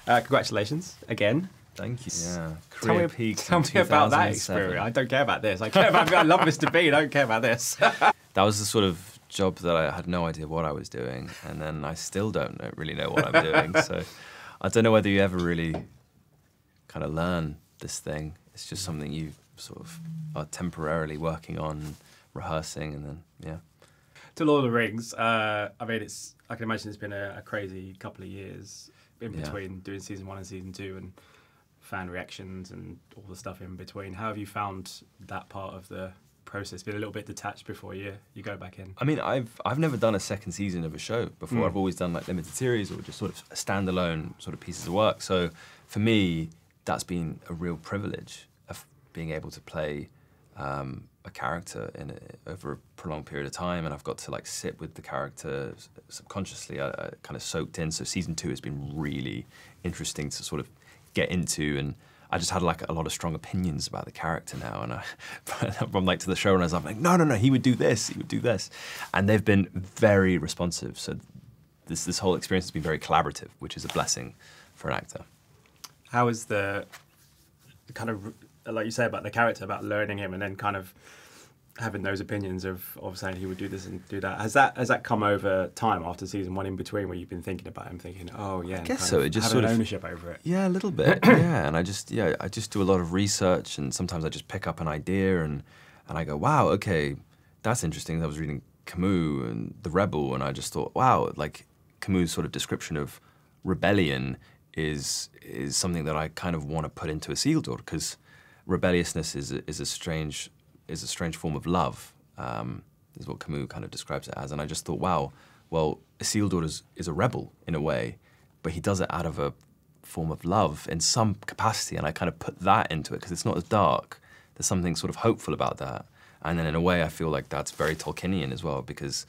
Congratulations again. Thank you. Yeah. Tell me about that experience. I don't care about this. I love Mr. Bean. I don't care about this. That was the sort of job that I had no idea what I was doing, and then I still don't really know what I'm doing. So I don't know whether you ever really kind of learn this thing. It's just something you sort of are temporarily working on, rehearsing, and then, yeah. To Lord of the Rings, I mean, I can imagine it's been a crazy couple of years in between doing season 1 and season 2, and fan reactions and all the stuff in between. How have you found that part of the process? Been a little bit detached before you go back in? I mean, I've never done a second season of a show before. I've always done like limited series or just sort of standalone sort of pieces of work. So for me, that's been a real privilege of being able to play a character over a prolonged period of time, and I've got to like sit with the character subconsciously. I kind of soaked in. So season 2 has been really interesting to sort of get into, and I just had like a lot of strong opinions about the character now, and I'm like to the showrunners, I'm like, no, he would do this, and they've been very responsive. So this whole experience has been very collaborative, which is a blessing for an actor. How is the kind of, like you say about the character, about learning him and then kind of having those opinions of saying he would do this and do that, has that come over time after season 1 in between, where you've been thinking about him, thinking, oh yeah, I guess so. It just sort of ownership over it. Yeah, a little bit. Yeah, and I just do a lot of research, and sometimes I just pick up an idea and I go, wow, okay, that's interesting. I was reading Camus and The Rebel, and I just thought, wow, like Camus' sort of description of rebellion is something that I kind of want to put into Isildur, because rebelliousness is a strange form of love, is what Camus kind of describes it as. And I just thought, wow, well, Isildur is a rebel in a way, but he does it out of a form of love in some capacity, and I kind of put that into it because it's not as dark. There's something sort of hopeful about that. And then in a way, I feel like that's very Tolkienian as well, because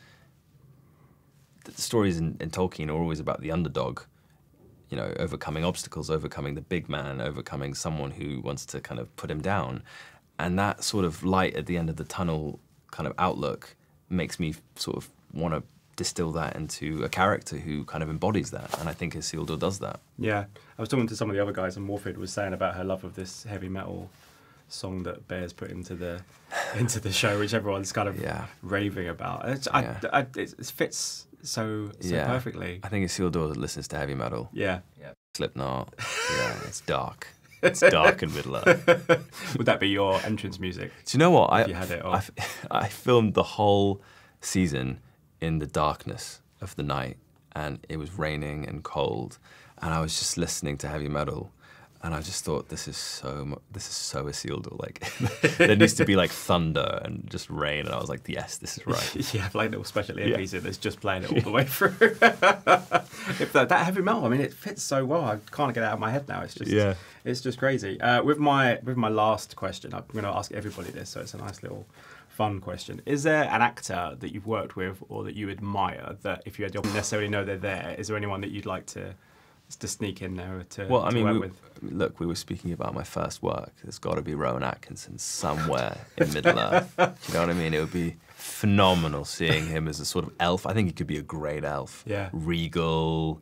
the stories in Tolkien are always about the underdog, you know, overcoming obstacles, overcoming the big man, overcoming someone who wants to kind of put him down. And that sort of light at the end of the tunnel kind of outlook makes me sort of want to distill that into a character who kind of embodies that. And I think Isildur does that. Yeah. I was talking to some of the other guys, and Morfydd was saying about her love of this heavy metal song that Bear's put into the show, which everyone's kind of raving about. It fits so perfectly. I think Isildur listens to heavy metal. Yeah. Slipknot. Yeah, it's dark. It's dark in Middle-earth. Would that be your entrance music? Do you know what? If you had it, or... I filmed the whole season in the darkness of the night, and it was raining and cold, and I was just listening to heavy metal, and I just thought, this is so Isildur. Like, there needs to be like thunder and just rain, and I was like, yes, this is right. Yeah, like little special earpiece that's just playing it all the way through. If that heavy metal, I mean, it fits so well. I can't get it out of my head now. It's just, it's just crazy. With my last question, I'm going to ask everybody this, so it's a nice little fun question. Is there an actor that you've worked with or that you admire that, if you had not necessarily know they're there, is there anyone that you'd like to sneak in there to work with? Look, we were speaking about my first work. There's got to be Rowan Atkinson somewhere in Middle-earth. Do you know what I mean? It would be phenomenal seeing him as a sort of elf. I think he could be a great elf. Yeah. Regal,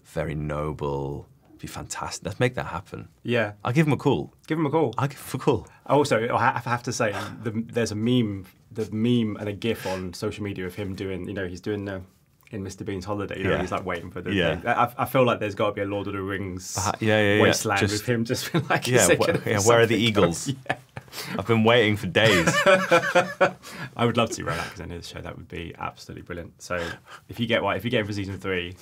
very noble. It'd be fantastic. Let's make that happen. Yeah. I'll give him a call. Give him a call. I'll give him a call. Also, I have to say, there's a meme and a GIF on social media of him doing, he's doing in Mr. Bean's Holiday, he's like waiting for the thing. I feel like there's got to be a Lord of the Rings wasteland with him just like... where are the eagles? I've been waiting for days. I would love to see Rowan Atkinson in this show. That would be absolutely brilliant. So if you get him for season 3,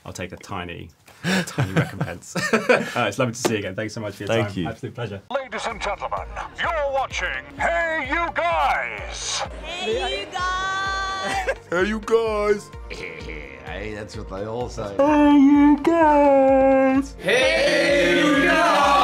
I'll take a tiny recompense. It's lovely to see you again. Thanks so much for your time. Thank you. Absolute pleasure. Ladies and gentlemen, you're watching Hey You Guys! Hey you guys! Hey you guys! Hey, that's what they all say. Hey you guys! Hey You Guys!